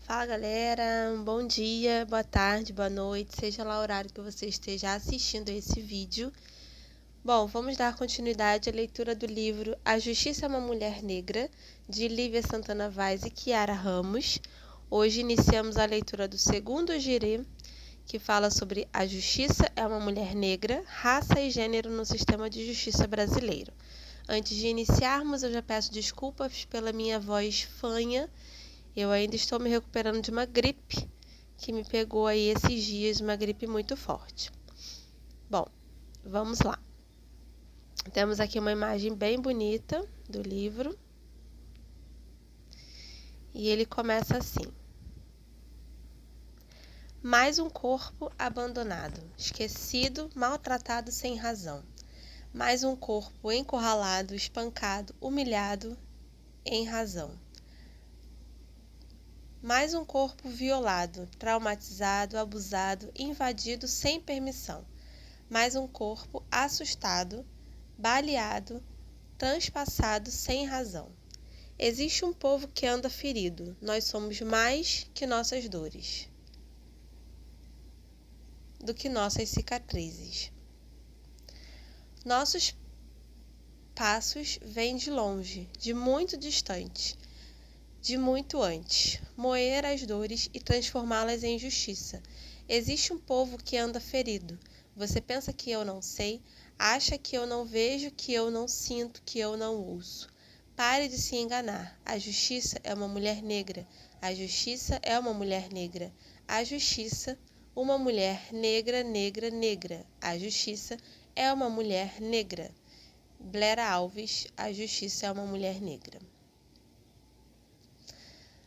Fala galera, bom dia, boa tarde, boa noite, seja lá o horário que você esteja assistindo esse vídeo. Bom, vamos dar continuidade à leitura do livro A Justiça é uma Mulher Negra, de Lívia Santana Vaz e Kiara Ramos. Hoje iniciamos a leitura do segundo girê, que fala sobre a justiça é uma mulher negra, raça e gênero no sistema de justiça brasileiro. Antes de iniciarmos, eu já peço desculpas pela minha voz fanha. Eu ainda estou me recuperando de uma gripe que me pegou aí esses dias, uma gripe muito forte. Bom, vamos lá. Temos aqui uma imagem bem bonita do livro. E ele começa assim: mais um corpo abandonado, esquecido, maltratado sem razão. Mais um corpo encurralado, espancado, humilhado em razão. Mais um corpo violado, traumatizado, abusado, invadido sem permissão. Mais um corpo assustado, baleado, transpassado sem razão. Existe um povo que anda ferido. Nós somos mais que nossas dores, do que nossas cicatrizes. Nossos passos vêm de longe, de muito distante, de muito antes, moer as dores e transformá-las em justiça. Existe um povo que anda ferido. Você pensa que eu não sei? Acha que eu não vejo, que eu não sinto, que eu não ouço? Pare de se enganar. A justiça é uma mulher negra. A justiça é uma mulher negra. A justiça, uma mulher negra, negra, negra. A justiça é uma mulher negra. Blera Alves, a justiça é uma mulher negra.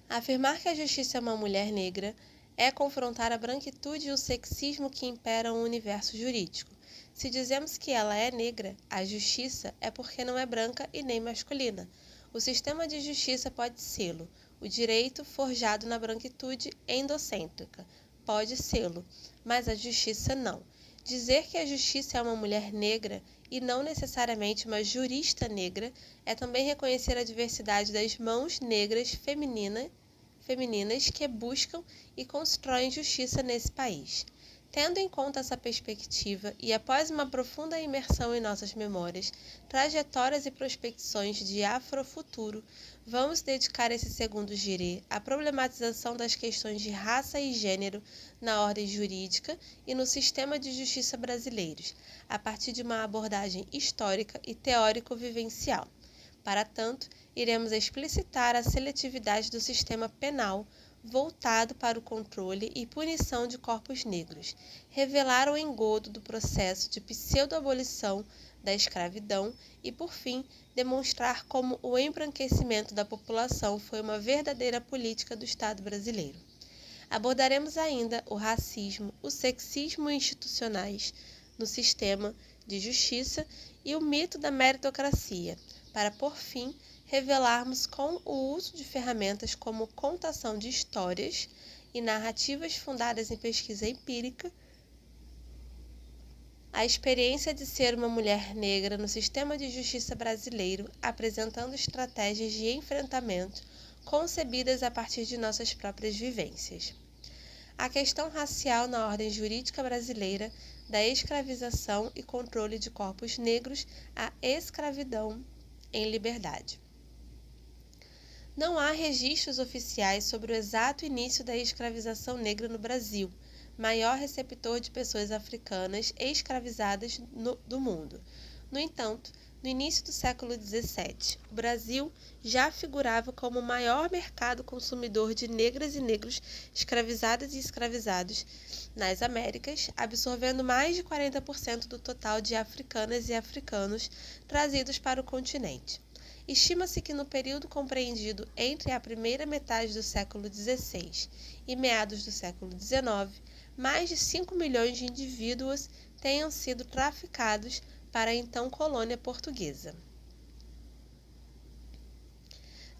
Afirmar que a justiça é uma mulher negra é confrontar a branquitude e o sexismo que imperam o universo jurídico. Se dizemos que ela é negra, a justiça é porque não é branca e nem masculina. O sistema de justiça pode sê-lo. O direito, forjado na branquitude endocêntrica, pode sê-lo, mas a justiça não. Dizer que a justiça é uma mulher negra e não necessariamente uma jurista negra é também reconhecer a diversidade das mãos negras femininas que buscam e constroem justiça nesse país. Tendo em conta essa perspectiva e após uma profunda imersão em nossas memórias, trajetórias e prospecções de afrofuturo, vamos dedicar esse segundo girê à problematização das questões de raça e gênero na ordem jurídica e no sistema de justiça brasileiros, a partir de uma abordagem histórica e teórico-vivencial. Para tanto, iremos explicitar a seletividade do sistema penal voltado para o controle e punição de corpos negros, revelar o engodo do processo de pseudo-abolição da escravidão e, por fim, demonstrar como o embranquecimento da população foi uma verdadeira política do Estado brasileiro. Abordaremos ainda o racismo, o sexismo institucionais no sistema de justiça e o mito da meritocracia, para, por fim, revelarmos com o uso de ferramentas como contação de histórias e narrativas fundadas em pesquisa empírica, a experiência de ser uma mulher negra no sistema de justiça brasileiro, apresentando estratégias de enfrentamento concebidas a partir de nossas próprias vivências. A questão racial na ordem jurídica brasileira, da escravização e controle de corpos negros à escravidão em liberdade. Não há registros oficiais sobre o exato início da escravização negra no Brasil, maior receptor de pessoas africanas escravizadas do mundo. No entanto, no início do século XVII, o Brasil já figurava como o maior mercado consumidor de negras e negros escravizadas e escravizados nas Américas, absorvendo mais de 40% do total de africanas e africanos trazidos para o continente. Estima-se que no período compreendido entre a primeira metade do século XVI e meados do século XIX, mais de 5 milhões de indivíduos tenham sido traficados para a então colônia portuguesa.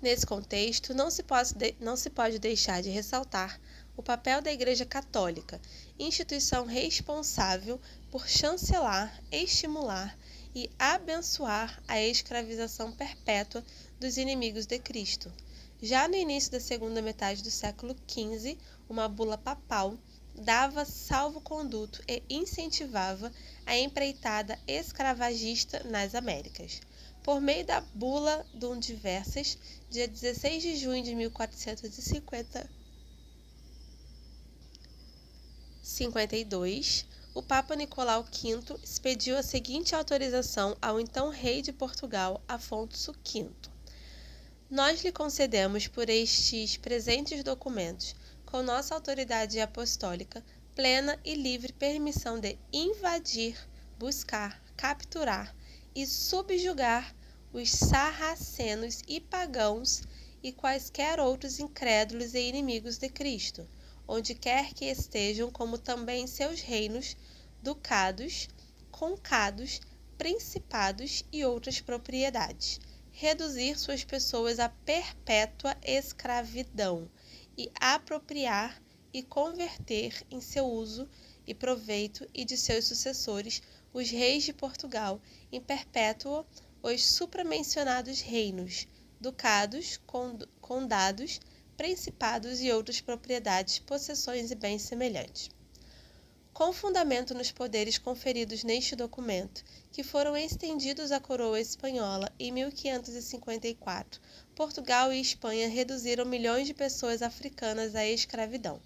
Nesse contexto, não se pode deixar de ressaltar o papel da Igreja Católica, instituição responsável por chancelar, estimular e abençoar a escravização perpétua dos inimigos de Cristo. Já no início da segunda metade do século XV, uma bula papal dava salvo-conduto e incentivava a empreitada escravagista nas Américas. Por meio da Bula Dum Diversas, dia 16 de junho de 1452, o Papa Nicolau V expediu a seguinte autorização ao então rei de Portugal, Afonso V. Nós lhe concedemos por estes presentes documentos, com nossa autoridade apostólica, plena e livre permissão de invadir, buscar, capturar e subjugar os sarracenos e pagãos e quaisquer outros incrédulos e inimigos de Cristo, onde quer que estejam, como também seus reinos, ducados, concados, principados e outras propriedades, reduzir suas pessoas à perpétua escravidão e apropriar e converter em seu uso e proveito e de seus sucessores, os reis de Portugal, em perpétuo os supramencionados reinos, ducados, condados, principados e outras propriedades, possessões e bens semelhantes. Com fundamento nos poderes conferidos neste documento, que foram estendidos à coroa espanhola em 1554, Portugal e Espanha reduziram milhões de pessoas africanas à escravidão.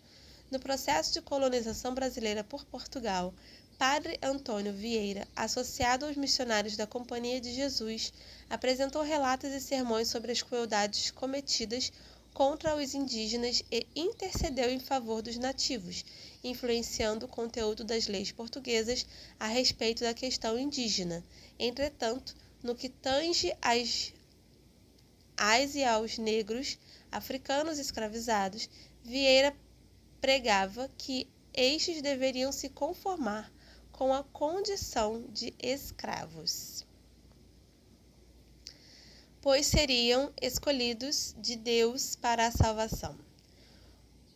No processo de colonização brasileira por Portugal, Padre Antônio Vieira, associado aos missionários da Companhia de Jesus, apresentou relatos e sermões sobre as crueldades cometidas contra os indígenas e intercedeu em favor dos nativos, influenciando o conteúdo das leis portuguesas a respeito da questão indígena. Entretanto, no que tange às e aos negros africanos escravizados, Vieira pregava que estes deveriam se conformar com a condição de escravos, pois seriam escolhidos de Deus para a salvação.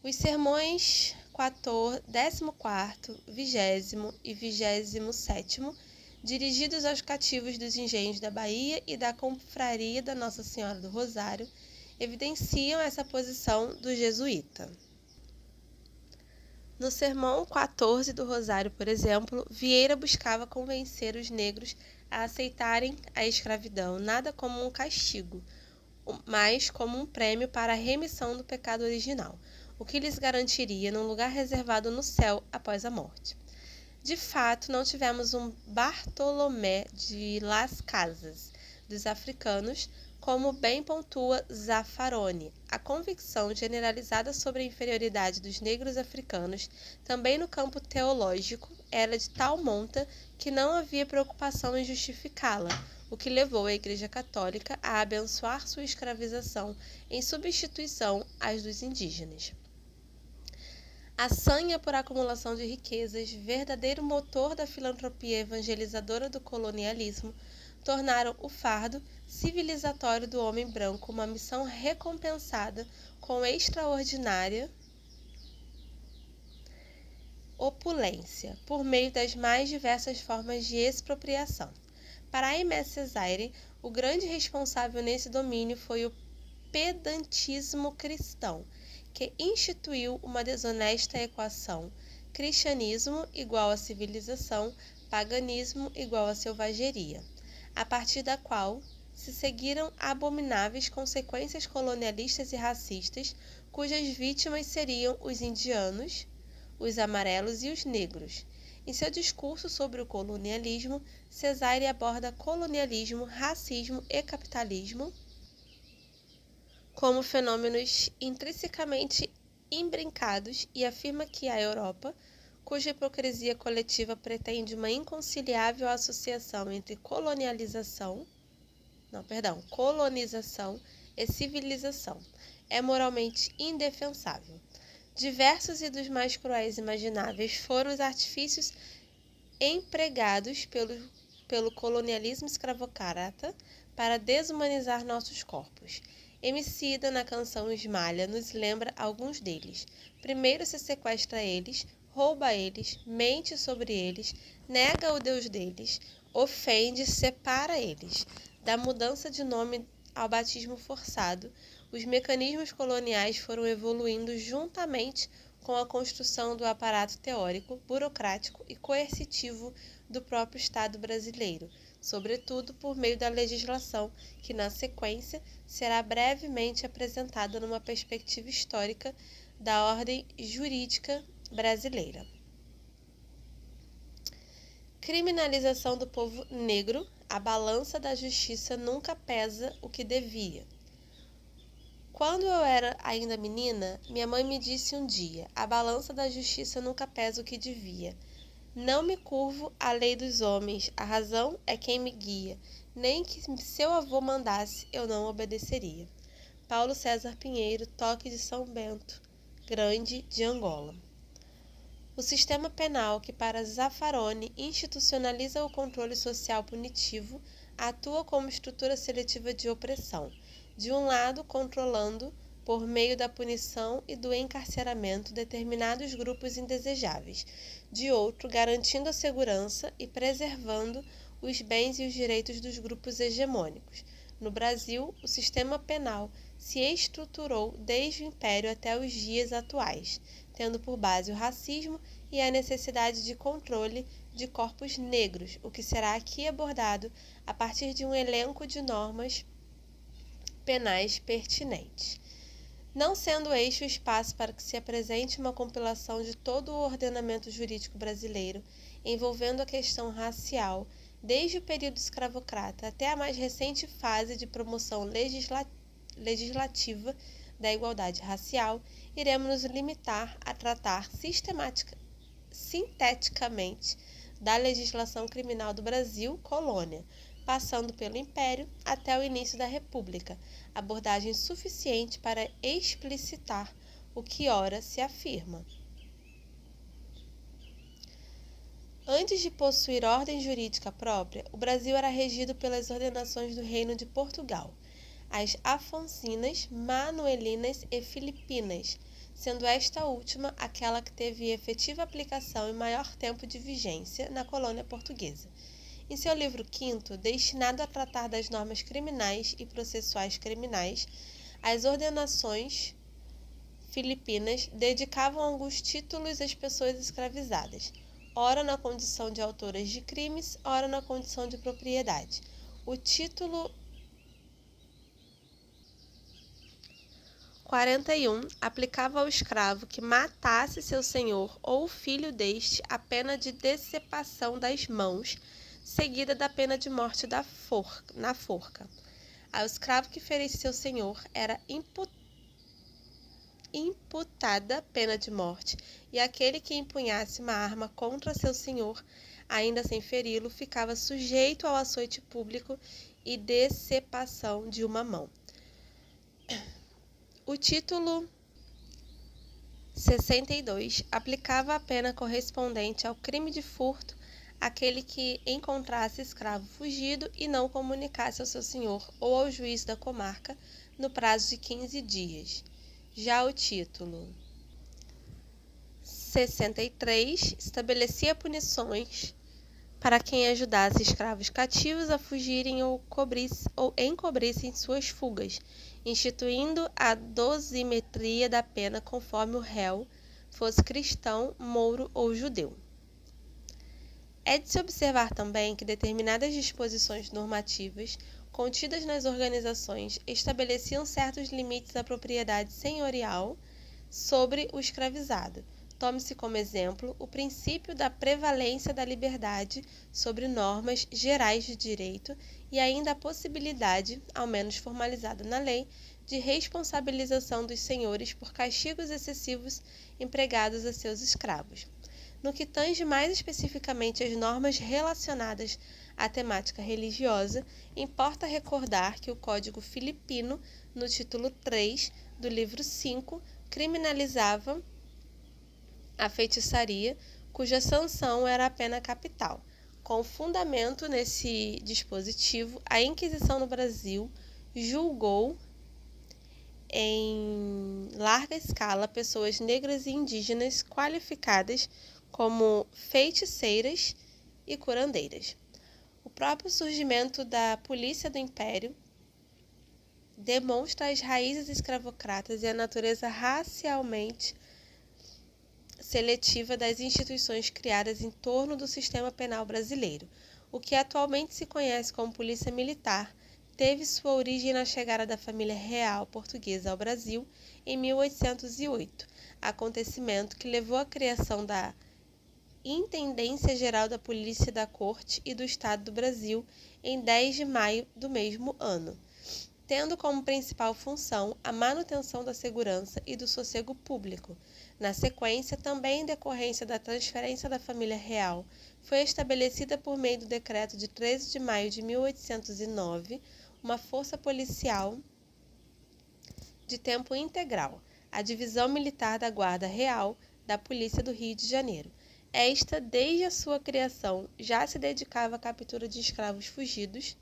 Os sermões 14, 14º, 20º e 27º, dirigidos aos cativos dos engenhos da Bahia e da Confraria da Nossa Senhora do Rosário, evidenciam essa posição do jesuíta. No sermão 14 do Rosário, por exemplo, Vieira buscava convencer os negros a aceitarem a escravidão, nada como um castigo, mas como um prêmio para a remissão do pecado original, o que lhes garantiria um lugar reservado no céu após a morte. De fato, não tivemos um Bartolomé de Las Casas dos africanos, como bem pontua Zaffaroni. A convicção generalizada sobre a inferioridade dos negros africanos, também no campo teológico, era de tal monta que não havia preocupação em justificá-la, o que levou a Igreja Católica a abençoar sua escravização em substituição às dos indígenas. A sanha por acumulação de riquezas, verdadeiro motor da filantropia evangelizadora do colonialismo, tornaram o fardo civilizatório do homem branco uma missão recompensada com extraordinária opulência, por meio das mais diversas formas de expropriação. Para Aimé Césaire, o grande responsável nesse domínio foi o pedantismo cristão, que instituiu uma desonesta equação: cristianismo igual a civilização, paganismo igual a selvageria, a partir da qual se seguiram abomináveis consequências colonialistas e racistas, cujas vítimas seriam os indianos, os amarelos e os negros. Em seu discurso sobre o colonialismo, Césaire aborda colonialismo, racismo e capitalismo como fenômenos intrinsecamente imbrincados e afirma que a Europa, cuja hipocrisia coletiva pretende uma inconciliável associação entre colonização e civilização, é moralmente indefensável. Diversos e dos mais cruéis imagináveis foram os artifícios empregados pelo colonialismo escravocrata para desumanizar nossos corpos. Emicida, na canção Esmalha, nos lembra alguns deles. Primeiro se sequestra eles, rouba eles, mente sobre eles, nega o Deus deles, ofende, separa eles. Da mudança de nome ao batismo forçado, os mecanismos coloniais foram evoluindo juntamente com a construção do aparato teórico, burocrático e coercitivo do próprio Estado brasileiro, sobretudo por meio da legislação, que na sequência será brevemente apresentada numa perspectiva histórica da ordem jurídica brasileira. Criminalização do povo negro. A balança da justiça nunca pesa o que devia. Quando eu era ainda menina, minha mãe me disse um dia: a balança da justiça nunca pesa o que devia. Não me curvo à lei dos homens, a razão é quem me guia. Nem que seu avô mandasse, eu não obedeceria. Paulo César Pinheiro, Toque de São Bento, Grande de Angola. O sistema penal, que para Zaffaroni institucionaliza o controle social punitivo, atua como estrutura seletiva de opressão, de um lado controlando, por meio da punição e do encarceramento, determinados grupos indesejáveis, de outro garantindo a segurança e preservando os bens e os direitos dos grupos hegemônicos. No Brasil, o sistema penal se estruturou desde o Império até os dias atuais, tendo por base o racismo e a necessidade de controle de corpos negros, o que será aqui abordado a partir de um elenco de normas penais pertinentes. Não sendo este o espaço para que se apresente uma compilação de todo o ordenamento jurídico brasileiro, envolvendo a questão racial, desde o período escravocrata até a mais recente fase de promoção legislativa da igualdade racial, iremos nos limitar a tratar sinteticamente da legislação criminal do Brasil, colônia, passando pelo Império até o início da República, abordagem suficiente para explicitar o que ora se afirma. Antes de possuir ordem jurídica própria, o Brasil era regido pelas ordenações do Reino de Portugal, as Afonsinas, Manuelinas e Filipinas, sendo esta última aquela que teve efetiva aplicação e maior tempo de vigência na colônia portuguesa. Em seu livro quinto, destinado a tratar das normas criminais e processuais criminais, as ordenações filipinas dedicavam alguns títulos às pessoas escravizadas, ora na condição de autoras de crimes, ora na condição de propriedade. O título 41 aplicava ao escravo que matasse seu senhor ou filho deste a pena de decepação das mãos, seguida da pena de morte na forca. Ao escravo que ferisse seu senhor era imputada pena de morte, e aquele que empunhasse uma arma contra seu senhor, ainda sem feri-lo, ficava sujeito ao açoite público e decepação de uma mão. O título 62 aplicava a pena correspondente ao crime de furto àquele que encontrasse escravo fugido e não comunicasse ao seu senhor ou ao juiz da comarca no prazo de 15 dias. Já o título 63 estabelecia punições para quem ajudasse escravos cativos a fugirem ou encobrissem suas fugas, instituindo a dosimetria da pena conforme o réu fosse cristão, mouro ou judeu. É de se observar também que determinadas disposições normativas contidas nas organizações estabeleciam certos limites à propriedade senhorial sobre o escravizado. Tome-se como exemplo o princípio da prevalência da liberdade sobre normas gerais de direito e ainda a possibilidade, ao menos formalizada na lei, de responsabilização dos senhores por castigos excessivos empregados a seus escravos. No que tange mais especificamente às normas relacionadas à temática religiosa, importa recordar que o Código Filipino, no título 3 do livro 5, criminalizava a feitiçaria, cuja sanção era a pena capital. Com fundamento nesse dispositivo, a Inquisição no Brasil julgou em larga escala pessoas negras e indígenas qualificadas como feiticeiras e curandeiras. O próprio surgimento da Polícia do Império demonstra as raízes escravocratas e a natureza racialmente seletiva das instituições criadas em torno do sistema penal brasileiro. O que atualmente se conhece como Polícia Militar teve sua origem na chegada da família real portuguesa ao Brasil em 1808, acontecimento que levou à criação da Intendência Geral da Polícia da Corte e do Estado do Brasil em 10 de maio do mesmo ano, tendo como principal função a manutenção da segurança e do sossego público. Na sequência, também em decorrência da transferência da família real, foi estabelecida por meio do decreto de 13 de maio de 1809 uma força policial de tempo integral, a Divisão Militar da Guarda Real da Polícia do Rio de Janeiro. Esta, desde a sua criação, já se dedicava à captura de escravos fugidos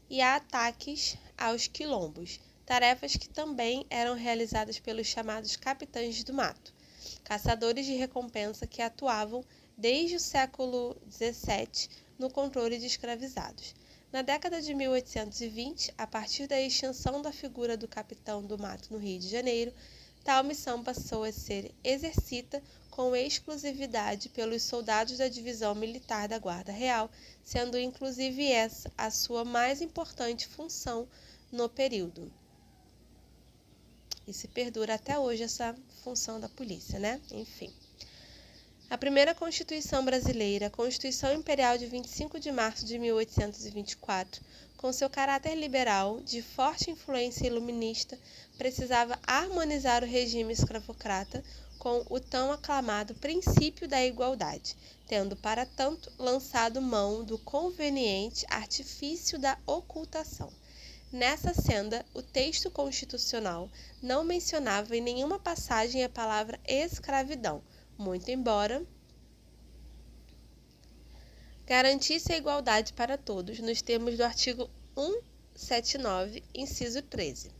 e a ataques aos quilombos, tarefas que também eram realizadas pelos chamados capitães do mato, caçadores de recompensa que atuavam desde o século XVII no controle de escravizados. Na década de 1820, a partir da extinção da figura do capitão do mato no Rio de Janeiro, tal missão passou a ser exercida com exclusividade pelos soldados da Divisão Militar da Guarda Real, sendo inclusive essa a sua mais importante função no período. E se perdura até hoje essa função da polícia, né? Enfim. A primeira Constituição brasileira, a Constituição Imperial de 25 de março de 1824, com seu caráter liberal, de forte influência iluminista, precisava harmonizar o regime escravocrata com o tão aclamado princípio da igualdade, tendo, para tanto, lançado mão do conveniente artifício da ocultação. Nessa senda, o texto constitucional não mencionava em nenhuma passagem a palavra escravidão, muito embora garantisse a igualdade para todos nos termos do artigo 179, inciso 13.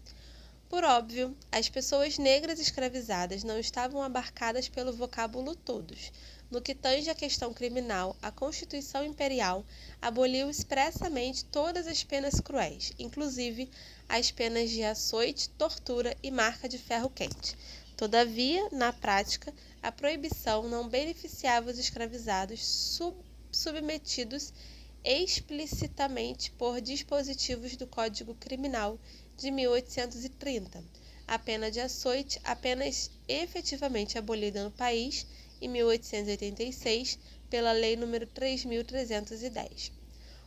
Por óbvio, as pessoas negras escravizadas não estavam abarcadas pelo vocábulo todos. No que tange à questão criminal, a Constituição Imperial aboliu expressamente todas as penas cruéis, inclusive as penas de açoite, tortura e marca de ferro quente. Todavia, na prática, a proibição não beneficiava os escravizados submetidos explicitamente por dispositivos do Código Criminal de 1830. A pena de açoite, apenas efetivamente abolida no país em 1886 pela Lei nº 3.310.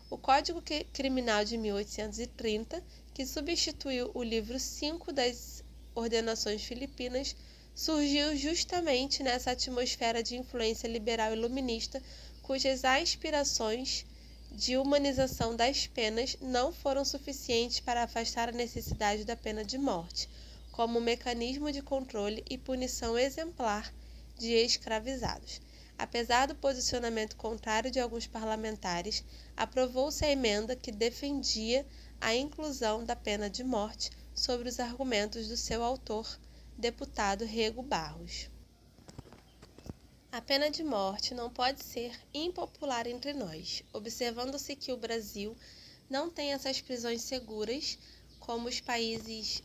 O Código Criminal de 1830, que substituiu o livro 5 das Ordenações Filipinas, surgiu justamente nessa atmosfera de influência liberal iluminista, cujas aspirações de humanização das penas não foram suficientes para afastar a necessidade da pena de morte, como mecanismo de controle e punição exemplar de escravizados. Apesar do posicionamento contrário de alguns parlamentares, aprovou-se a emenda que defendia a inclusão da pena de morte sobre os argumentos do seu autor, deputado Rego Barros. A pena de morte não pode ser impopular entre nós, observando-se que o Brasil não tem essas prisões seguras como os países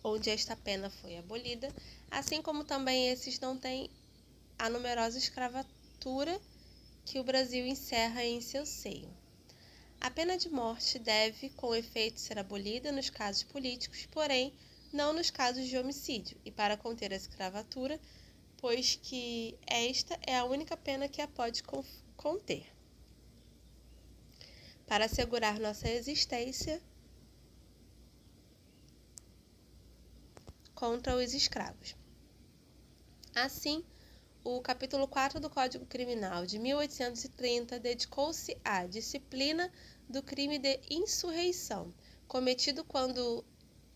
onde esta pena foi abolida, assim como também esses não têm a numerosa escravatura que o Brasil encerra em seu seio. A pena de morte deve, com efeito, ser abolida nos casos políticos, porém, não nos casos de homicídio, e para conter a escravatura, pois que esta é a única pena que a pode conter. Para assegurar nossa existência contra os escravos. Assim, o capítulo 4 do Código Criminal de 1830 dedicou-se à disciplina do crime de insurreição, cometido quando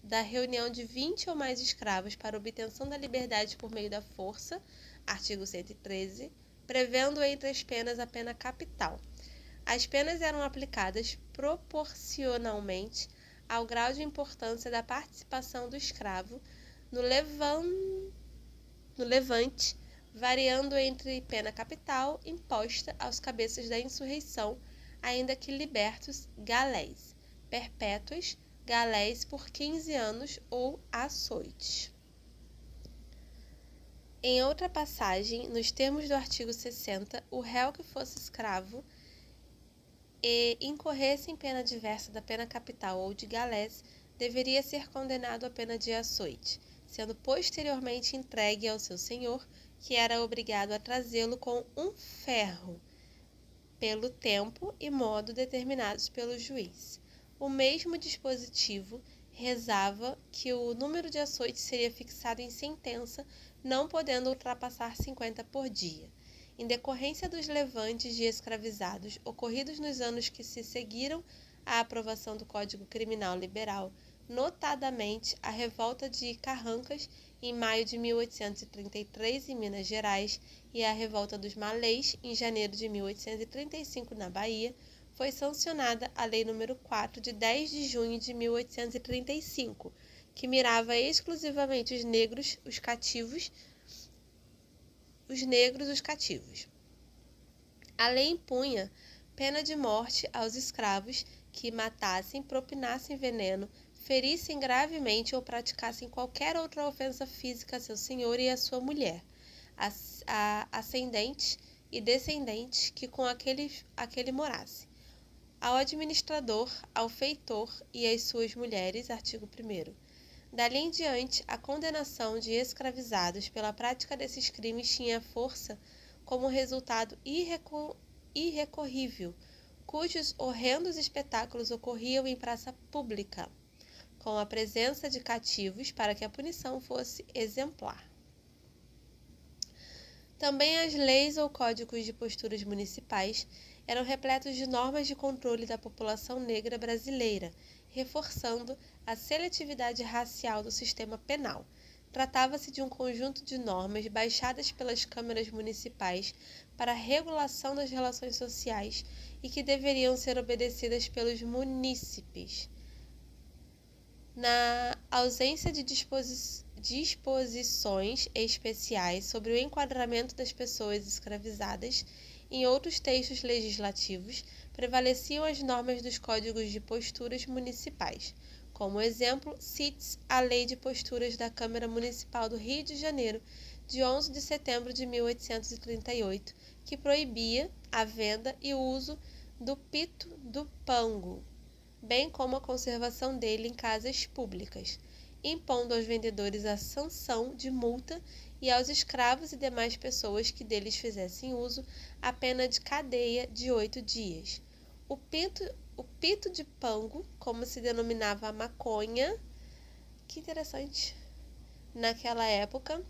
da reunião de 20 ou mais escravos para obtenção da liberdade por meio da força, artigo 113, prevendo entre as penas a pena capital. As penas eram aplicadas proporcionalmente ao grau de importância da participação do escravo no levante, variando entre pena capital imposta aos cabeças da insurreição, ainda que libertos, galés, perpétuas, galés por 15 anos ou açoite. Em outra passagem, nos termos do artigo 60, o réu que fosse escravo e incorresse em pena diversa da pena capital ou de galés, deveria ser condenado à pena de açoite, sendo posteriormente entregue ao seu senhor, que era obrigado a trazê-lo com um ferro, pelo tempo e modo determinados pelo juiz. O mesmo dispositivo rezava que o número de açoites seria fixado em sentença, não podendo ultrapassar 50 por dia. Em decorrência dos levantes de escravizados ocorridos nos anos que se seguiram à aprovação do Código Criminal Liberal, notadamente a revolta de Carrancas em maio de 1833 em Minas Gerais e a revolta dos Malês em janeiro de 1835 na Bahia, foi sancionada a Lei nº 4 de 10 de junho de 1835, que mirava exclusivamente os negros, os cativos. A lei impunha pena de morte aos escravos que matassem, propinassem veneno, ferissem gravemente ou praticassem qualquer outra ofensa física a seu senhor e a sua mulher, ascendente e descendente que com aquele morasse, ao administrador, ao feitor e às suas mulheres, artigo 1º. Dali em diante, a condenação de escravizados pela prática desses crimes tinha força como resultado irrecorrível, cujos horrendos espetáculos ocorriam em praça pública, com a presença de cativos para que a punição fosse exemplar. Também as leis ou códigos de posturas municipais eram repletos de normas de controle da população negra brasileira, reforçando a seletividade racial do sistema penal. Tratava-se de um conjunto de normas baixadas pelas câmaras municipais para a regulação das relações sociais e que deveriam ser obedecidas pelos munícipes. Na ausência de disposições especiais sobre o enquadramento das pessoas escravizadas, em outros textos legislativos, prevaleciam as normas dos códigos de posturas municipais. Como exemplo, cite-se a Lei de Posturas da Câmara Municipal do Rio de Janeiro, de 11 de setembro de 1838, que proibia a venda e o uso do pito do pango, bem como a conservação dele em casas públicas, impondo aos vendedores a sanção de multa e aos escravos e demais pessoas que deles fizessem uso a pena de cadeia de 8 dias. O pito de pango, como se denominava a maconha, que interessante, naquela época,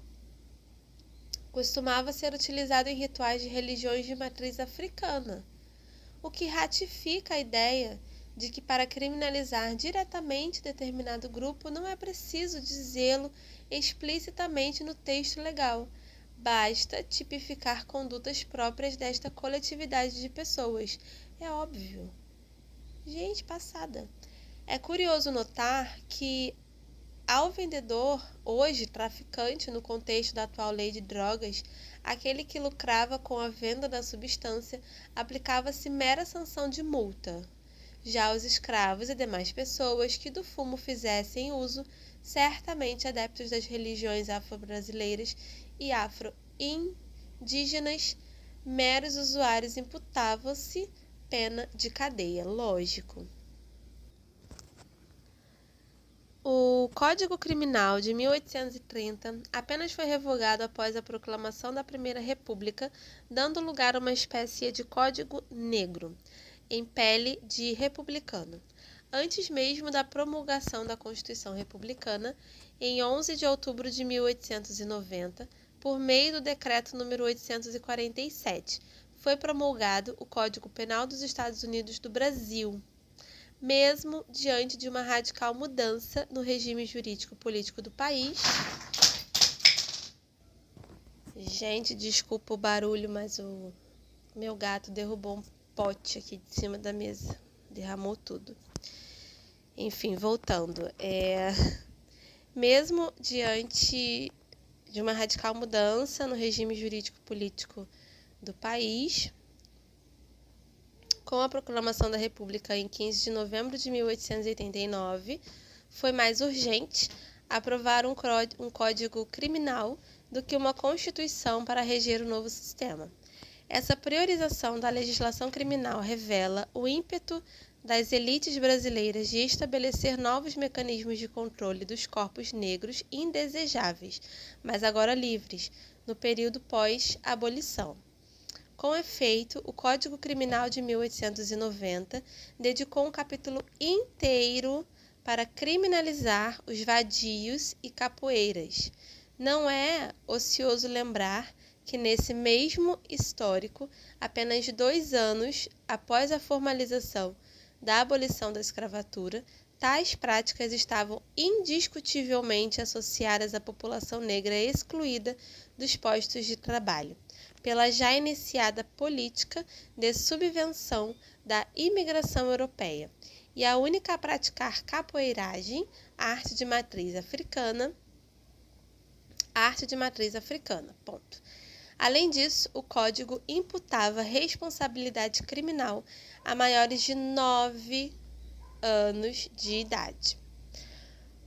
costumava ser utilizado em rituais de religiões de matriz africana, o que ratifica a ideia de que para criminalizar diretamente determinado grupo não é preciso dizê-lo explicitamente no texto legal, basta tipificar condutas próprias desta coletividade de pessoas. É óbvio. Gente, passada. É curioso notar que ao vendedor, hoje traficante no contexto da atual lei de drogas, aquele que lucrava com a venda da substância, aplicava-se mera sanção de multa. Já os escravos e demais pessoas que do fumo fizessem uso, certamente adeptos das religiões afro-brasileiras e afro-indígenas, meros usuários, imputavam-se pena de cadeia, lógico. O Código Criminal de 1830 apenas foi revogado após a proclamação da Primeira República, dando lugar a uma espécie de Código Negro, em pele de republicano. Antes mesmo da promulgação da Constituição Republicana, em 11 de outubro de 1890, por meio do Decreto nº 847, foi promulgado o Código Penal dos Estados Unidos do Brasil, mesmo diante de uma radical mudança no regime jurídico-político do país. Gente, desculpa o barulho, mas o meu gato derrubou um pote aqui de cima da mesa, derramou tudo. Enfim, voltando, mesmo diante de uma radical mudança no regime jurídico-político do país, com a proclamação da República em 15 de novembro de 1889, foi mais urgente aprovar um código criminal do que uma constituição para reger o novo sistema. Essa priorização da legislação criminal revela o ímpeto das elites brasileiras de estabelecer novos mecanismos de controle dos corpos negros indesejáveis, mas agora livres, no período pós-abolição. Com efeito, o Código Criminal de 1890 dedicou um capítulo inteiro para criminalizar os vadios e capoeiras. Não é ocioso lembrar que nesse mesmo histórico, apenas 2 anos após a formalização da abolição da escravatura, tais práticas estavam indiscutivelmente associadas à população negra excluída dos postos de trabalho, pela já iniciada política de subvenção da imigração europeia, e a única a praticar capoeiragem, arte de matriz africana. Ponto. Além disso, o Código imputava responsabilidade criminal a maiores de 9 anos de idade.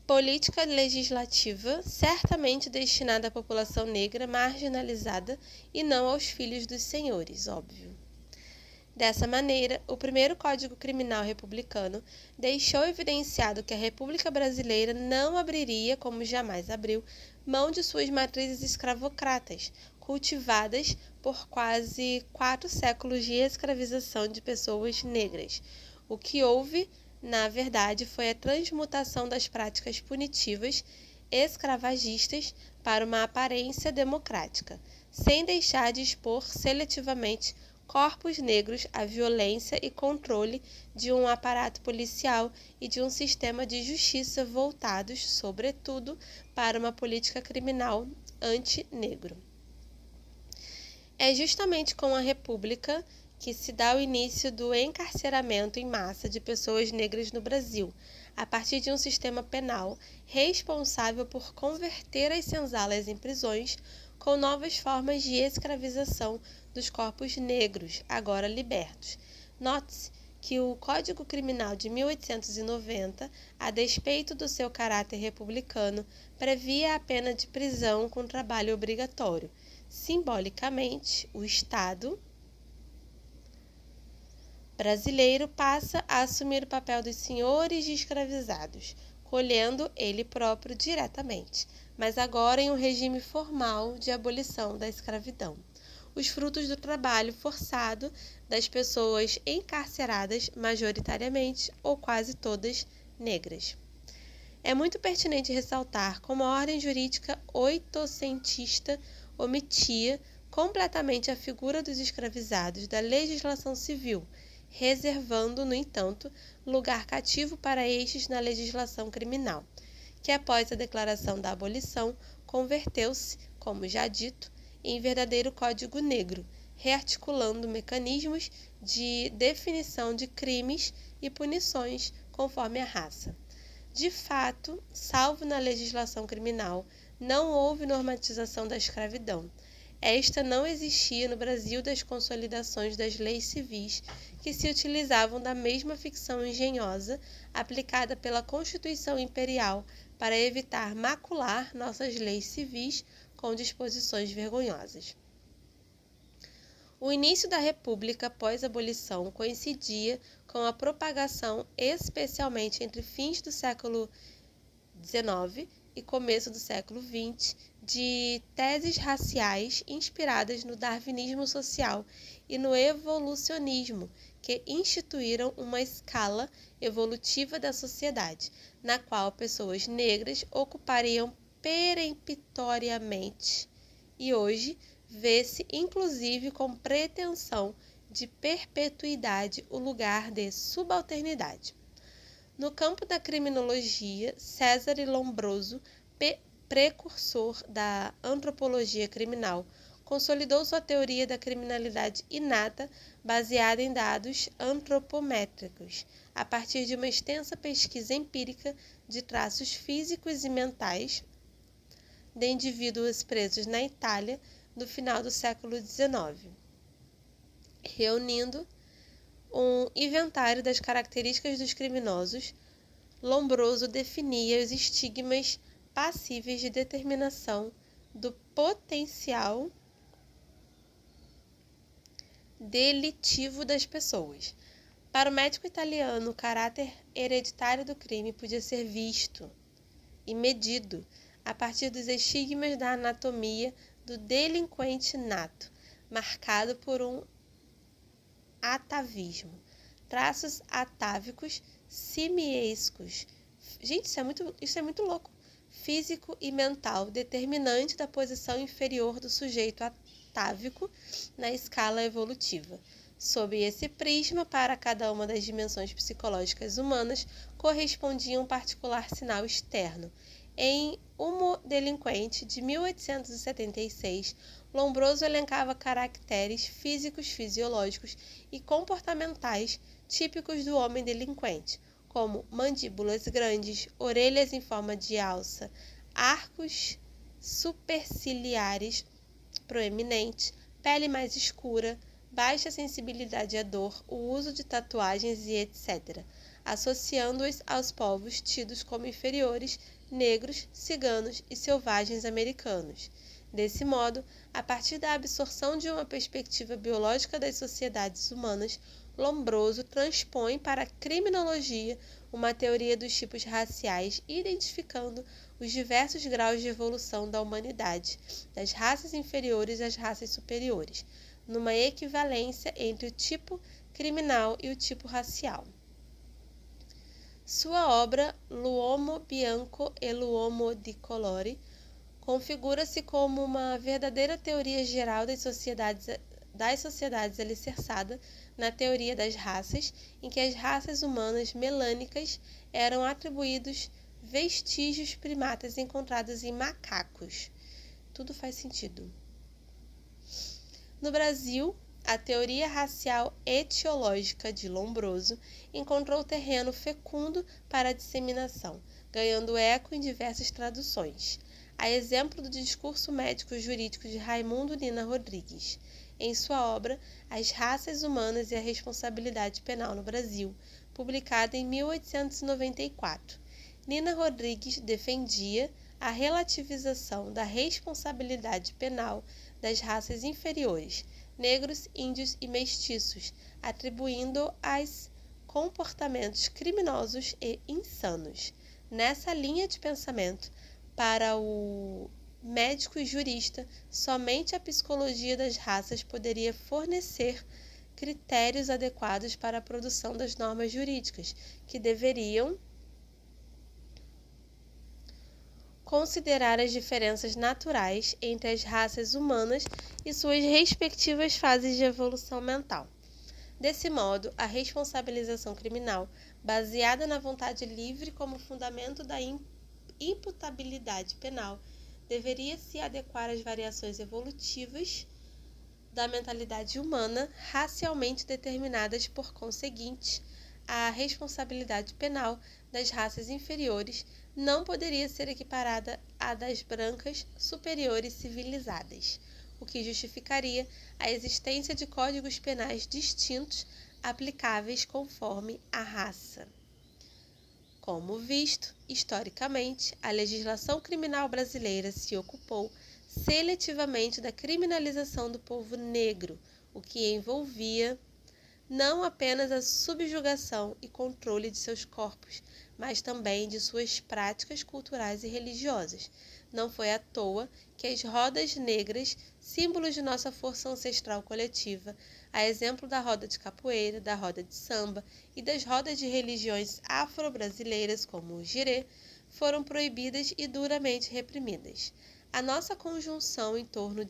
Política legislativa certamente destinada à população negra marginalizada e não aos filhos dos senhores, óbvio. Dessa maneira, o primeiro Código Criminal republicano deixou evidenciado que a República Brasileira não abriria, como jamais abriu, mão de suas matrizes escravocratas, cultivadas por quase 4 séculos de escravização de pessoas negras. O que houve, na verdade, foi a transmutação das práticas punitivas escravagistas para uma aparência democrática, sem deixar de expor seletivamente corpos negros à violência e controle de um aparato policial e de um sistema de justiça voltados, sobretudo, para uma política criminal anti-negro. É justamente com a República que se dá o início do encarceramento em massa de pessoas negras no Brasil, a partir de um sistema penal responsável por converter as senzalas em prisões com novas formas de escravização dos corpos negros, agora libertos. Note-se que o Código Criminal de 1890, a despeito do seu caráter republicano, previa a pena de prisão com trabalho obrigatório. Simbolicamente, o Estado brasileiro passa a assumir o papel dos senhores de escravizados, colhendo ele próprio diretamente, mas agora em um regime formal de abolição da escravidão, os frutos do trabalho forçado das pessoas encarceradas, majoritariamente ou quase todas negras. É muito pertinente ressaltar como a ordem jurídica oitocentista omitia completamente a figura dos escravizados da legislação civil, reservando, no entanto, lugar cativo para estes na legislação criminal, que após a declaração da abolição converteu-se, como já dito, em verdadeiro código negro, rearticulando mecanismos de definição de crimes e punições conforme a raça. De fato, salvo na legislação criminal, não houve normatização da escravidão. Esta não existia no Brasil das consolidações das leis civis, que se utilizavam da mesma ficção engenhosa aplicada pela Constituição Imperial para evitar macular nossas leis civis com disposições vergonhosas. O início da República pós-abolição coincidia com a propagação, especialmente entre fins do século XIX e começo do século XX, de teses raciais inspiradas no darwinismo social e no evolucionismo, que instituíram uma escala evolutiva da sociedade, na qual pessoas negras ocupariam peremptoriamente, e hoje vê-se inclusive com pretensão de perpetuidade o lugar de subalternidade. No campo da criminologia, Cesare Lombroso, precursor da antropologia criminal, consolidou sua teoria da criminalidade inata baseada em dados antropométricos, a partir de uma extensa pesquisa empírica de traços físicos e mentais de indivíduos presos na Itália no final do século XIX, reunindo um inventário das características dos criminosos, Lombroso definia os estigmas passíveis de determinação do potencial delitivo das pessoas. Para o médico italiano, o caráter hereditário do crime podia ser visto e medido a partir dos estigmas da anatomia do delinquente nato, marcado por um atavismo, traços atávicos simiescos. Gente, isso é muito louco. Físico e mental, determinante da posição inferior do sujeito atávico na escala evolutiva. Sob esse prisma, para cada uma das dimensões psicológicas humanas, correspondia um particular sinal externo. Em Homo Delinquente, de 1876, Lombroso elencava caracteres físicos, fisiológicos e comportamentais típicos do homem delinquente, como mandíbulas grandes, orelhas em forma de alça, arcos superciliares proeminentes, pele mais escura, baixa sensibilidade à dor, o uso de tatuagens e etc., associando-os aos povos tidos como inferiores, negros, ciganos e selvagens americanos. Desse modo, a partir da absorção de uma perspectiva biológica das sociedades humanas, Lombroso transpõe para a criminologia uma teoria dos tipos raciais, identificando os diversos graus de evolução da humanidade, das raças inferiores às raças superiores, numa equivalência entre o tipo criminal e o tipo racial. Sua obra L'uomo bianco e l'uomo di colore configura-se como uma verdadeira teoria geral das sociedades alicerçada na teoria das raças, em que às raças humanas melânicas eram atribuídos vestígios primatas encontrados em macacos. Tudo faz sentido. No Brasil, a teoria racial etiológica de Lombroso encontrou terreno fecundo para a disseminação, ganhando eco em diversas traduções. A exemplo do discurso médico-jurídico de Raimundo Nina Rodrigues, em sua obra As Raças Humanas e a Responsabilidade Penal no Brasil, publicada em 1894. Nina Rodrigues defendia a relativização da responsabilidade penal das raças inferiores, negros, índios e mestiços, atribuindo-as comportamentos criminosos e insanos. Nessa linha de pensamento, para o médico e jurista, somente a psicologia das raças poderia fornecer critérios adequados para a produção das normas jurídicas, que deveriam considerar as diferenças naturais entre as raças humanas e suas respectivas fases de evolução mental. Desse modo, a responsabilização criminal, baseada na vontade livre como fundamento da imputabilidade penal, deveria se adequar às variações evolutivas da mentalidade humana, racialmente determinadas. Por conseguinte, a responsabilidade penal das raças inferiores não poderia ser equiparada à das brancas superiores civilizadas, o que justificaria a existência de códigos penais distintos aplicáveis conforme a raça. Como visto, historicamente, a legislação criminal brasileira se ocupou seletivamente da criminalização do povo negro, o que envolvia não apenas a subjugação e controle de seus corpos, mas também de suas práticas culturais e religiosas. Não foi à toa que as rodas negras, símbolos de nossa força ancestral coletiva, a exemplo da roda de capoeira, da roda de samba e das rodas de religiões afro-brasileiras como o jirê, foram proibidas e duramente reprimidas. A nossa conjunção em torno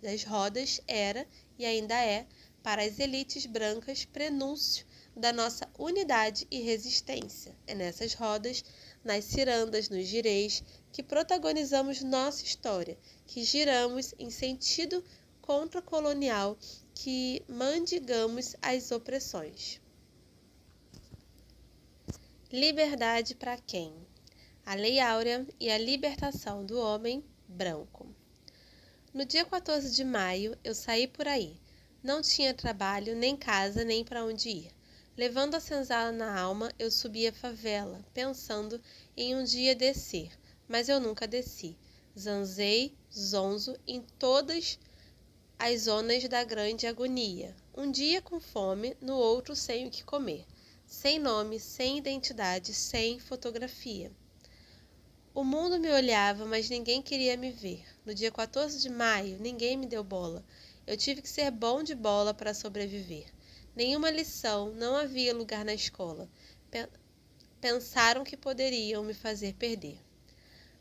das rodas era, e ainda é, para as elites brancas, prenúncio da nossa unidade e resistência. É nessas rodas, nas cirandas, nos jirês, que protagonizamos nossa história, que giramos em sentido contracolonial, que mendigamos as opressões. Liberdade para quem? A Lei Áurea e a libertação do homem branco. No dia 14 de maio, eu saí por aí. Não tinha trabalho, nem casa, nem para onde ir. Levando a senzala na alma, eu subi a favela, pensando em um dia descer, mas eu nunca desci. Zanzei, zonzo, em todas as zonas da grande agonia. Um dia com fome, no outro sem o que comer. Sem nome, sem identidade, sem fotografia. O mundo me olhava, mas ninguém queria me ver. No dia 14 de maio, ninguém me deu bola. Eu tive que ser bom de bola para sobreviver. Nenhuma lição, não havia lugar na escola. Pensaram que poderiam me fazer perder.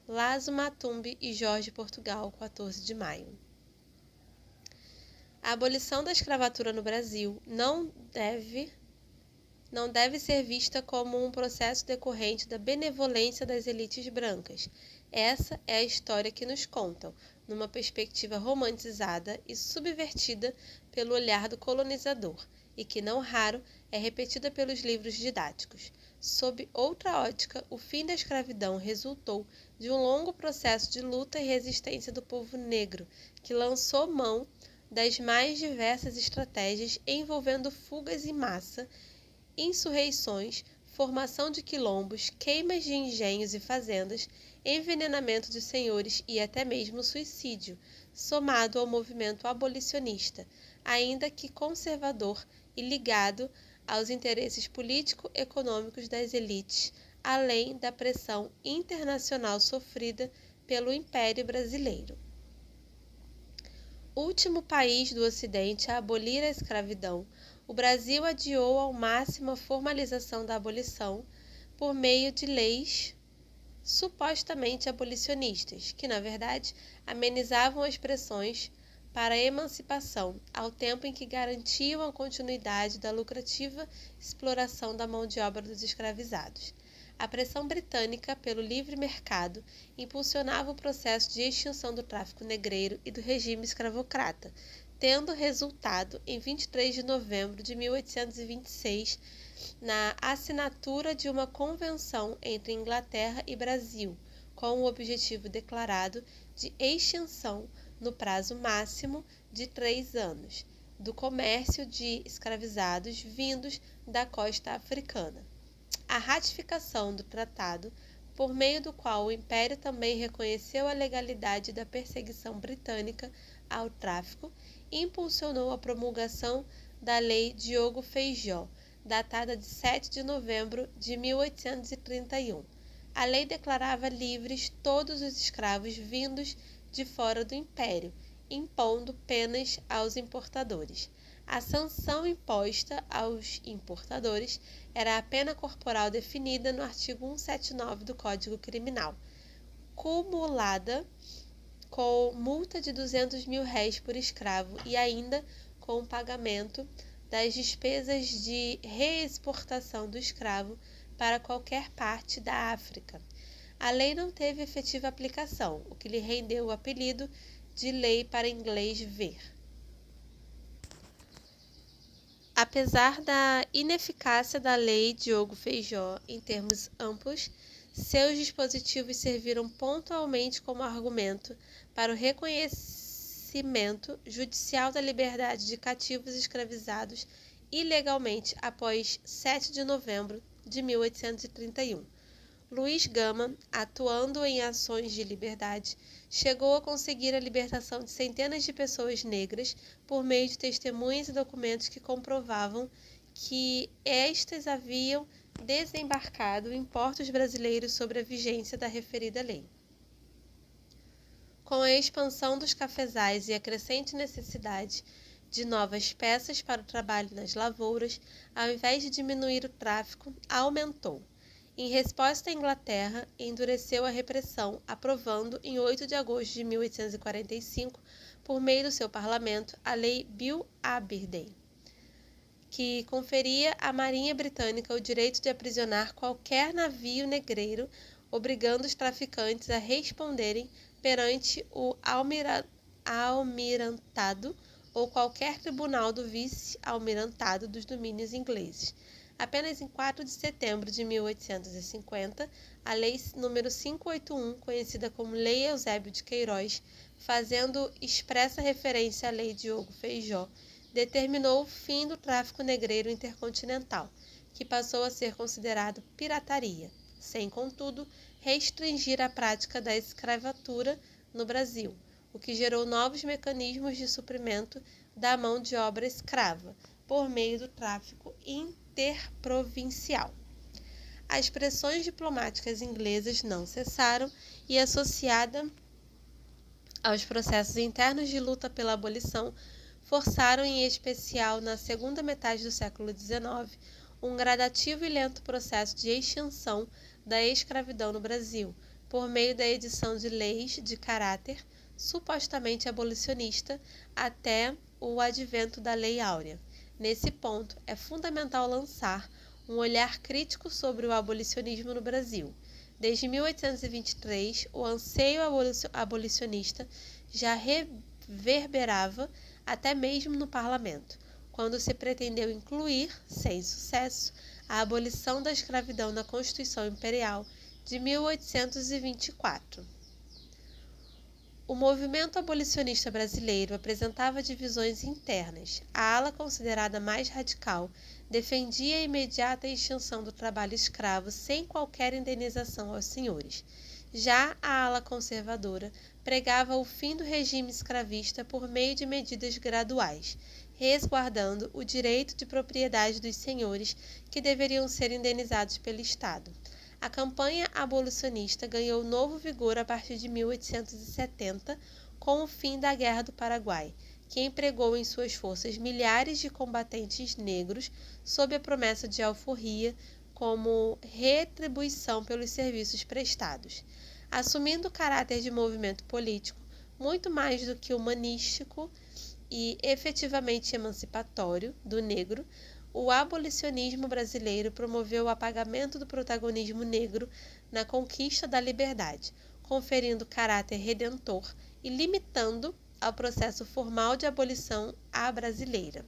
Lazo Matumbi e Jorge Portugal, 14 de maio. A abolição da escravatura no Brasil não deve ser vista como um processo decorrente da benevolência das elites brancas. Essa é a história que nos contam, numa perspectiva romantizada e subvertida pelo olhar do colonizador, e que, não raro, é repetida pelos livros didáticos. Sob outra ótica, o fim da escravidão resultou de um longo processo de luta e resistência do povo negro, que lançou mão das mais diversas estratégias envolvendo fugas em massa, insurreições, formação de quilombos, queimas de engenhos e fazendas, envenenamento de senhores e até mesmo suicídio, somado ao movimento abolicionista, ainda que conservador e ligado aos interesses político-econômicos das elites, além da pressão internacional sofrida pelo Império Brasileiro. Último país do Ocidente a abolir a escravidão, o Brasil adiou ao máximo a formalização da abolição por meio de leis supostamente abolicionistas, que, na verdade, amenizavam as pressões para a emancipação, ao tempo em que garantiam a continuidade da lucrativa exploração da mão de obra dos escravizados. A pressão britânica pelo livre mercado impulsionava o processo de extinção do tráfico negreiro e do regime escravocrata, tendo resultado em 23 de novembro de 1826 na assinatura de uma convenção entre Inglaterra e Brasil, com o objetivo declarado de extinção, no prazo máximo de 3 anos, do comércio de escravizados vindos da costa africana. A ratificação do tratado, por meio do qual o Império também reconheceu a legalidade da perseguição britânica ao tráfico, impulsionou a promulgação da Lei Diogo Feijó, datada de 7 de novembro de 1831. A lei declarava livres todos os escravos vindos de fora do Império, impondo penas aos importadores. A sanção imposta aos importadores era a pena corporal definida no artigo 179 do Código Criminal, cumulada com multa de 200 mil réis por escravo e ainda com o pagamento das despesas de reexportação do escravo para qualquer parte da África. A lei não teve efetiva aplicação, o que lhe rendeu o apelido de Lei para Inglês Ver. Apesar da ineficácia da Lei Diogo Feijó em termos amplos, seus dispositivos serviram pontualmente como argumento para o reconhecimento judicial da liberdade de cativos escravizados ilegalmente após 7 de novembro de 1831. Luiz Gama, atuando em ações de liberdade, chegou a conseguir a libertação de centenas de pessoas negras por meio de testemunhas e documentos que comprovavam que estas haviam desembarcado em portos brasileiros sob a vigência da referida lei. Com a expansão dos cafezais e a crescente necessidade de novas peças para o trabalho nas lavouras, ao invés de diminuir o tráfico, aumentou. Em resposta, a Inglaterra endureceu a repressão, aprovando, em 8 de agosto de 1845, por meio do seu parlamento, a Lei Bill Aberdeen, que conferia à Marinha Britânica o direito de aprisionar qualquer navio negreiro, obrigando os traficantes a responderem perante o almirantado ou qualquer tribunal do vice-almirantado dos domínios ingleses. Apenas em 4 de setembro de 1850, a Lei nº 581, conhecida como Lei Eusébio de Queiroz, fazendo expressa referência à Lei Diogo Feijó, determinou o fim do tráfico negreiro intercontinental. que passou a ser considerado pirataria, sem, contudo, restringir a prática da escravatura no Brasil, o que gerou novos mecanismos de suprimento da mão de obra escrava, por meio do tráfico interprovincial. As pressões diplomáticas inglesas não cessaram e, associada aos processos internos de luta pela abolição, forçaram, em especial na segunda metade do século XIX, um gradativo e lento processo de extinção da escravidão no Brasil, por meio da edição de leis de caráter supostamente abolicionista até o advento da Lei Áurea. Nesse ponto, é fundamental lançar um olhar crítico sobre o abolicionismo no Brasil. Desde 1823, o anseio abolicionista já reverberava até mesmo no parlamento, quando se pretendeu incluir, sem sucesso, a abolição da escravidão na Constituição Imperial de 1824. O movimento abolicionista brasileiro apresentava divisões internas. A ala considerada mais radical defendia a imediata extinção do trabalho escravo sem qualquer indenização aos senhores. Já a ala conservadora pregava o fim do regime escravista por meio de medidas graduais, resguardando o direito de propriedade dos senhores, que deveriam ser indenizados pelo Estado. A campanha abolicionista ganhou novo vigor a partir de 1870, com o fim da Guerra do Paraguai, que empregou em suas forças milhares de combatentes negros sob a promessa de alforria como retribuição pelos serviços prestados. Assumindo o caráter de movimento político, muito mais do que humanístico e efetivamente emancipatório do negro, o abolicionismo brasileiro promoveu o apagamento do protagonismo negro na conquista da liberdade, conferindo caráter redentor e limitando ao processo formal de abolição à brasileira.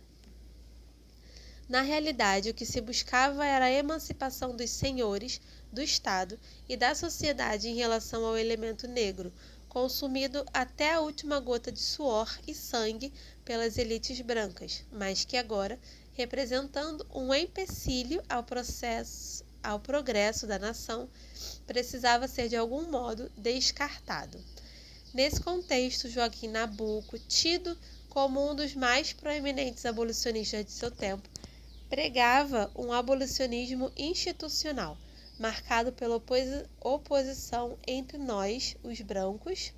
Na realidade, o que se buscava era a emancipação dos senhores, do Estado e da sociedade em relação ao elemento negro, consumido até a última gota de suor e sangue pelas elites brancas, mas que agora, representando um empecilho ao progresso da nação, precisava ser de algum modo descartado. Nesse contexto, Joaquim Nabuco, tido como um dos mais proeminentes abolicionistas de seu tempo, pregava um abolicionismo institucional, marcado pela oposição entre nós, os brancos,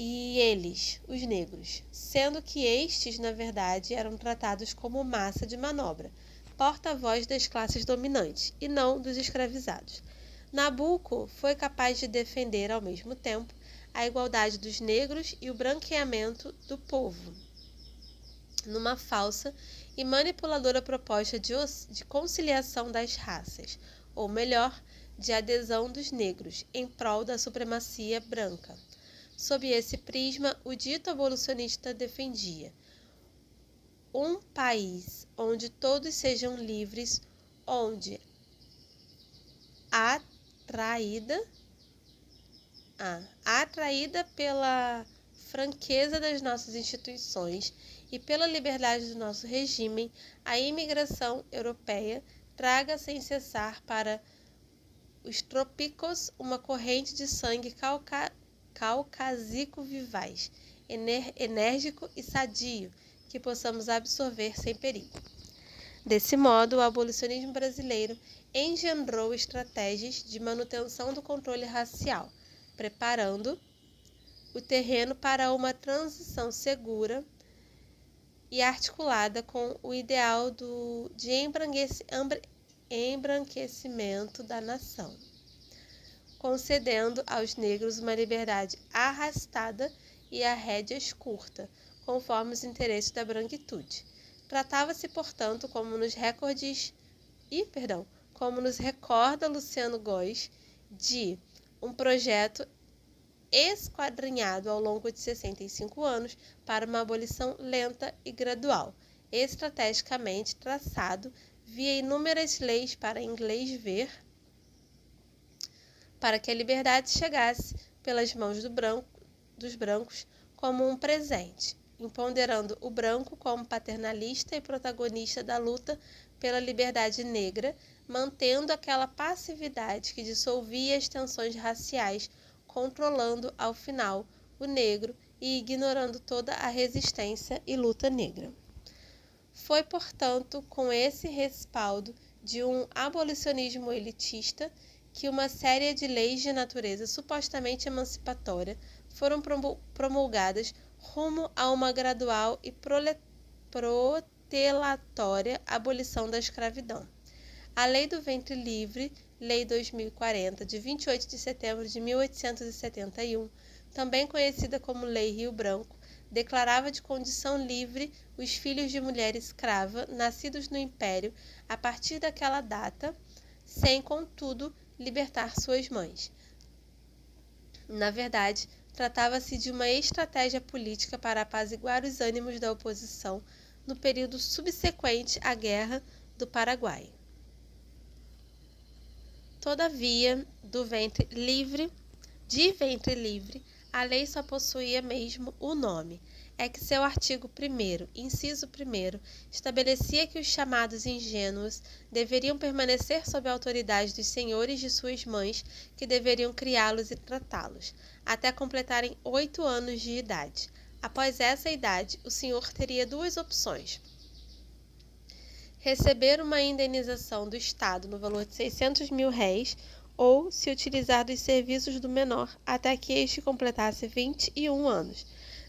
e eles, os negros, sendo que estes, na verdade, eram tratados como massa de manobra, porta-voz das classes dominantes, e não dos escravizados. Nabuco foi capaz de defender, ao mesmo tempo, a igualdade dos negros e o branqueamento do povo, numa falsa e manipuladora proposta de conciliação das raças, ou melhor, de adesão dos negros, em prol da supremacia branca. Sob esse prisma, o dito abolicionista defendia um país onde todos sejam livres, onde atraída pela franqueza das nossas instituições e pela liberdade do nosso regime, a imigração europeia traga sem cessar para os trópicos uma corrente de sangue caucásico vivaz, enérgico e sadio, que possamos absorver sem perigo. Desse modo, o abolicionismo brasileiro engendrou estratégias de manutenção do controle racial, preparando o terreno para uma transição segura e articulada com o ideal de embranquecimento da nação, concedendo aos negros uma liberdade arrastada e a rédeas curta, conforme os interesses da branquitude. Tratava-se, portanto, como nos recorda Luciano Góes, de um projeto esquadrinhado ao longo de 65 anos para uma abolição lenta e gradual, estrategicamente traçado via inúmeras leis para inglês ver, para que a liberdade chegasse pelas mãos dos brancos como um presente, empoderando o branco como paternalista e protagonista da luta pela liberdade negra, mantendo aquela passividade que dissolvia as tensões raciais, controlando, ao final, o negro e ignorando toda a resistência e luta negra. Foi, portanto, com esse respaldo de um abolicionismo elitista que uma série de leis de natureza supostamente emancipatória foram promulgadas rumo a uma gradual e protelatória abolição da escravidão. A Lei do Ventre Livre, Lei 2040, de 28 de setembro de 1871, também conhecida como Lei Rio Branco, declarava de condição livre os filhos de mulher escrava nascidos no Império a partir daquela data, sem, contudo, libertar suas mães. Na verdade, tratava-se de uma estratégia política para apaziguar os ânimos da oposição no período subsequente à Guerra do Paraguai. Todavia, de ventre livre, a lei só possuía mesmo o nome. É que seu artigo 1º, inciso 1º, estabelecia que os chamados ingênuos deveriam permanecer sob a autoridade dos senhores de suas mães, que deveriam criá-los e tratá-los, até completarem 8 anos de idade. Após essa idade, o senhor teria 2 opções: receber uma indenização do Estado no valor de 600 mil réis, ou se utilizar dos serviços do menor até que este completasse 21 anos.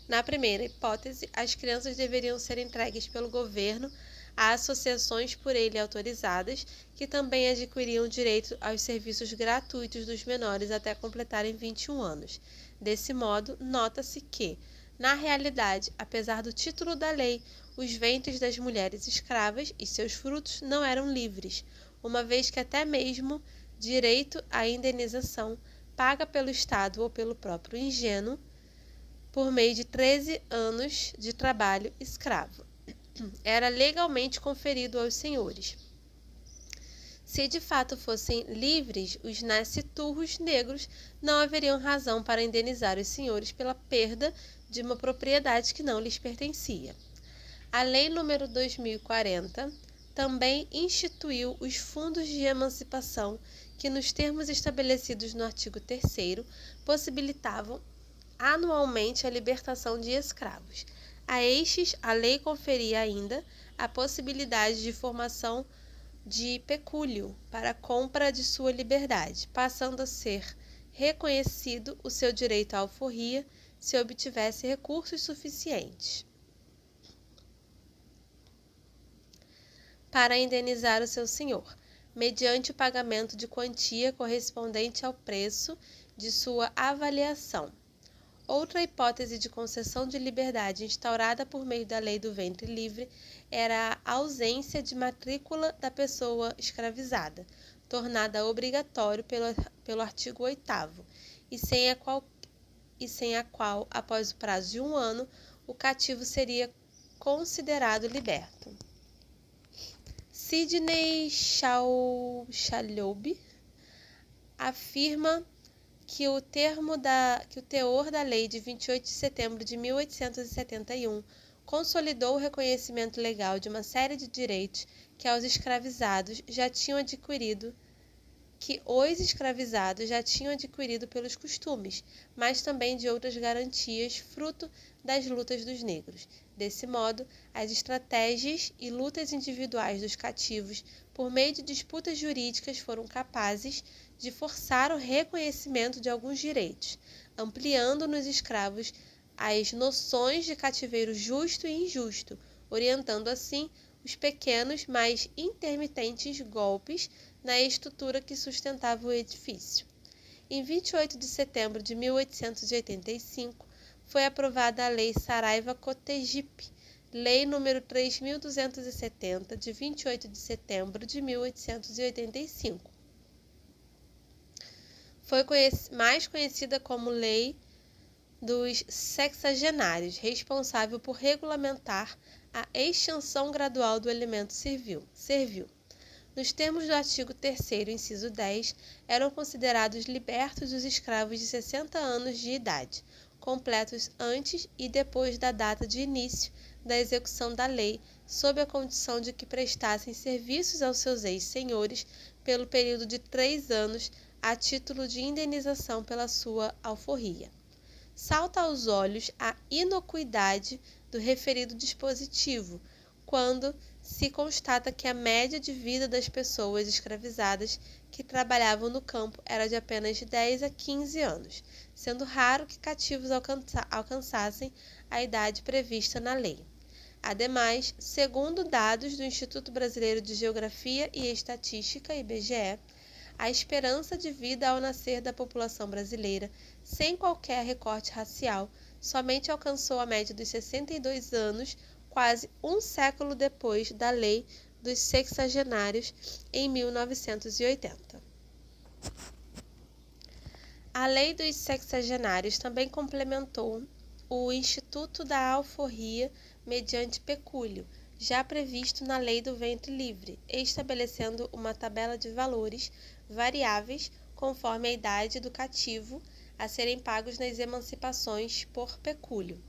Na primeira hipótese, as crianças deveriam ser entregues pelo governo a associações por ele autorizadas, que também adquiriam direito aos serviços gratuitos dos menores até completarem 21 anos. Desse modo, nota-se que, na realidade, apesar do título da lei, os ventres das mulheres escravas e seus frutos não eram livres, uma vez que até mesmo direito à indenização, paga pelo Estado ou pelo próprio ingênuo, por meio de 13 anos de trabalho escravo, era legalmente conferido aos senhores. Se de fato fossem livres, os nasciturros negros não haveriam razão para indenizar os senhores pela perda de uma propriedade que não lhes pertencia. A Lei nº 2040 também instituiu os fundos de emancipação que, nos termos estabelecidos no artigo 3º, possibilitavam anualmente a libertação de escravos. A estes, a lei conferia ainda a possibilidade de formação de pecúlio para a compra de sua liberdade, passando a ser reconhecido o seu direito à alforria se obtivesse recursos suficientes para indenizar o seu senhor, mediante o pagamento de quantia correspondente ao preço de sua avaliação. Outra hipótese de concessão de liberdade instaurada por meio da Lei do Ventre Livre era a ausência de matrícula da pessoa escravizada, tornada obrigatório pelo artigo 8º, e sem a qual, após o prazo de 1 ano, o cativo seria considerado liberto. Sidney Chalabi afirma que o teor da Lei de 28 de setembro de 1871 consolidou o reconhecimento legal de uma série de direitos que os escravizados já tinham adquirido pelos costumes, mas também de outras garantias fruto das lutas dos negros. Desse modo, as estratégias e lutas individuais dos cativos, por meio de disputas jurídicas, foram capazes de forçar o reconhecimento de alguns direitos, ampliando nos escravos as noções de cativeiro justo e injusto, orientando assim os pequenos, mas intermitentes golpes na estrutura que sustentava o edifício. Em 28 de setembro de 1885, foi aprovada a Lei Saraiva-Cotegipe, Lei nº 3.270, de 28 de setembro de 1885. Foi mais conhecida como Lei dos Sexagenários, responsável por regulamentar a extinção gradual do elemento servil. Nos termos do artigo 3º, inciso 10, eram considerados libertos os escravos de 60 anos de idade, completos antes e depois da data de início da execução da lei, sob a condição de que prestassem serviços aos seus ex-senhores pelo período de 3 anos, a título de indenização pela sua alforria. Salta aos olhos a inocuidade do referido dispositivo, quando se constata que a média de vida das pessoas escravizadas que trabalhavam no campo era de apenas de 10 a 15 anos, sendo raro que cativos alcançassem a idade prevista na lei. Ademais, segundo dados do Instituto Brasileiro de Geografia e Estatística, IBGE, a esperança de vida ao nascer da população brasileira, sem qualquer recorte racial, somente alcançou a média dos 62 anos, quase um século depois da Lei dos Sexagenários, em 1980. A Lei dos Sexagenários também complementou o Instituto da Alforria mediante pecúlio, já previsto na Lei do Ventre Livre, estabelecendo uma tabela de valores variáveis conforme a idade do cativo a serem pagos nas emancipações por pecúlio.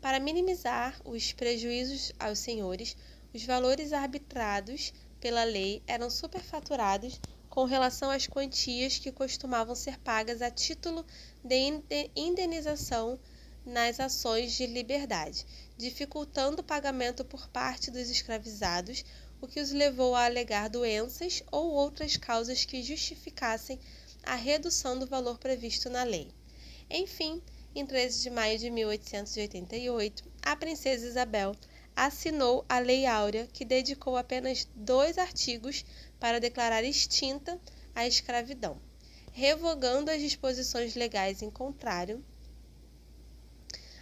Para minimizar os prejuízos aos senhores, os valores arbitrados pela lei eram superfaturados com relação às quantias que costumavam ser pagas a título de indenização nas ações de liberdade, dificultando o pagamento por parte dos escravizados, o que os levou a alegar doenças ou outras causas que justificassem a redução do valor previsto na lei. Enfim, em 13 de maio de 1888, a princesa Isabel assinou a Lei Áurea, que dedicou apenas 2 artigos para declarar extinta a escravidão, revogando as disposições legais em contrário.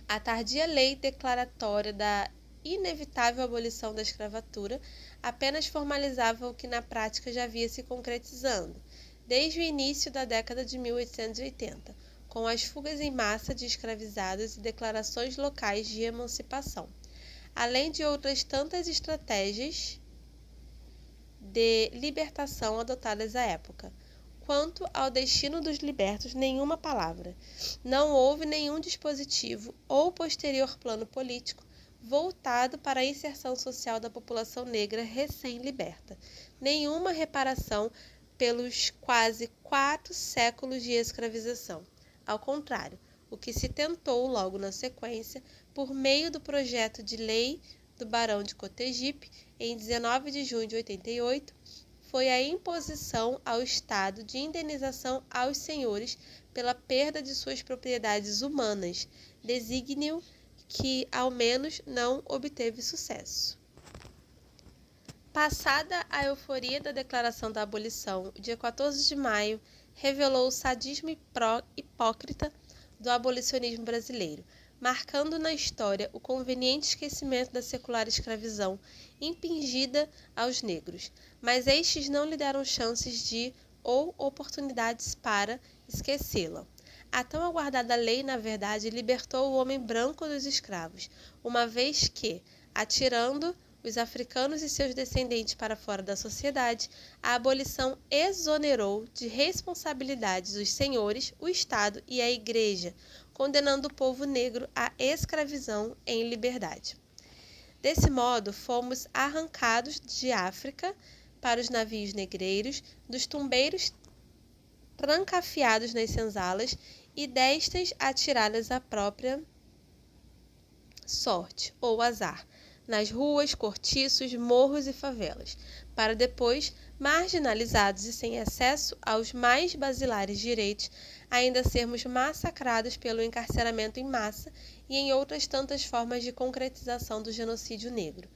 A tardia lei declaratória da inevitável abolição da escravatura apenas formalizava o que na prática já vinha se concretizando, desde o início da década de 1880, com as fugas em massa de escravizados e declarações locais de emancipação, além de outras tantas estratégias de libertação adotadas à época. Quanto ao destino dos libertos, nenhuma palavra. Não houve nenhum dispositivo ou posterior plano político voltado para a inserção social da população negra recém-liberta. Nenhuma reparação pelos quase 4 séculos de escravização. Ao contrário, o que se tentou logo na sequência, por meio do projeto de lei do Barão de Cotegipe, em 19 de junho de 88, foi a imposição ao Estado de indenização aos senhores pela perda de suas propriedades humanas, desígnio que, ao menos, não obteve sucesso. Passada a euforia da declaração da abolição, o dia 14 de maio revelou o sadismo hipócrita do abolicionismo brasileiro, marcando na história o conveniente esquecimento da secular escravidão impingida aos negros, mas estes não lhe deram chances de ou oportunidades para esquecê-la. A tão aguardada lei, na verdade, libertou o homem branco dos escravos, uma vez que, atirando os africanos e seus descendentes para fora da sociedade, a abolição exonerou de responsabilidades os senhores, o Estado e a Igreja, condenando o povo negro à escravidão em liberdade. Desse modo, fomos arrancados de África para os navios negreiros, dos tumbeiros trancafiados nas senzalas e destas atiradas à própria sorte ou azar, nas ruas, cortiços, morros e favelas, para depois, marginalizados e sem acesso aos mais basilares direitos, ainda sermos massacrados pelo encarceramento em massa e em outras tantas formas de concretização do genocídio negro.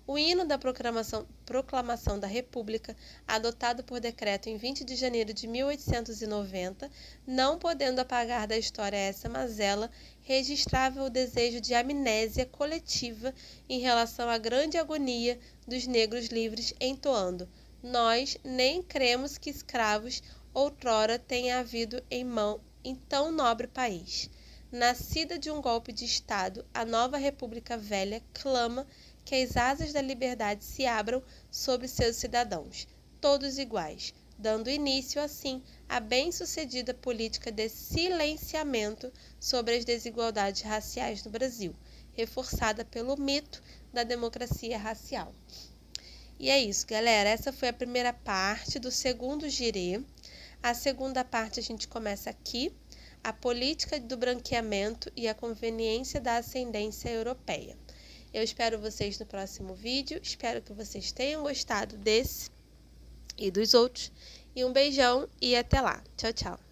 O hino da Proclamação da República, adotado por decreto em 20 de janeiro de 1890, não podendo apagar da história essa mazela, registrava o desejo de amnésia coletiva em relação à grande agonia dos negros livres, entoando: nós nem cremos que escravos outrora tenha havido em tão nobre país. Nascida de um golpe de Estado, a nova República Velha clama que as asas da liberdade se abram sobre seus cidadãos, todos iguais, dando início, assim, à bem-sucedida política de silenciamento sobre as desigualdades raciais no Brasil, reforçada pelo mito da democracia racial. E é isso, galera. Essa foi a primeira parte do segundo girê. A segunda parte a gente começa aqui, a política do branqueamento e a conveniência da ascendência europeia. Eu espero vocês no próximo vídeo, espero que vocês tenham gostado desse e dos outros. E um beijão e até lá. Tchau, tchau.